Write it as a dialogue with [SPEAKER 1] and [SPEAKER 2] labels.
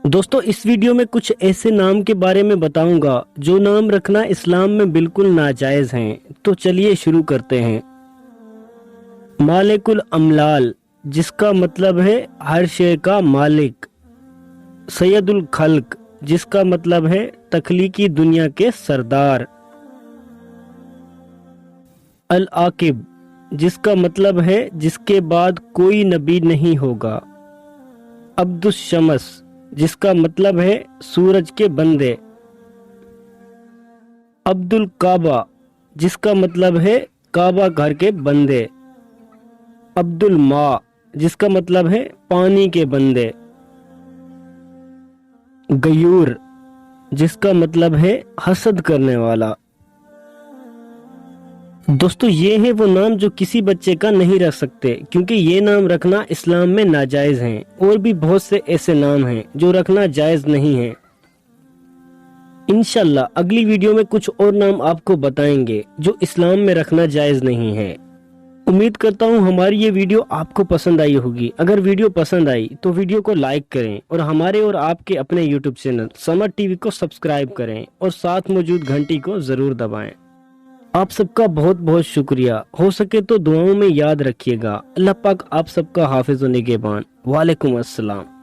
[SPEAKER 1] दोस्तों इस वीडियो में कुछ ऐसे नाम के बारे में बताऊंगा जो नाम रखना इस्लाम में बिल्कुल नाजायज हैं। तो चलिए शुरू करते हैं। मालिकुल अमलाल, जिसका मतलब है हर शे का मालिक। सैयदुल खल्क, जिसका मतलब है तख्लीकी दुनिया के सरदार। अल आकिब, जिसका मतलब है जिसके बाद कोई नबी नहीं होगा। अब्दुस शमस, जिसका मतलब है सूरज के बंदे। अब्दुल काबा, जिसका मतलब है काबा घर के बंदे। अब्दुल मा, जिसका मतलब है पानी के बंदे। गयूर, जिसका मतलब है हसद करने वाला। दोस्तों ये है वो नाम जो किसी बच्चे का नहीं रख सकते, क्योंकि ये नाम रखना इस्लाम में नाजायज हैं। और भी बहुत से ऐसे नाम हैं जो रखना जायज नहीं है। इंशाल्लाह अगली वीडियो में कुछ और नाम आपको बताएंगे जो इस्लाम में रखना जायज नहीं है। उम्मीद करता हूँ हमारी ये वीडियो आपको पसंद आई होगी। अगर वीडियो पसंद आई तो वीडियो को लाइक करें और हमारे और आपके अपने यूट्यूब चैनल समर टीवी को सब्सक्राइब करें और साथ मौजूद घंटी को जरूर दबाएं। आप सबका बहुत बहुत शुक्रिया। हो सके तो दुआओं में याद रखिएगा। अल्लाह पाक आप सबका हाफिज व निगहबान। वालेकुम अस्सलाम।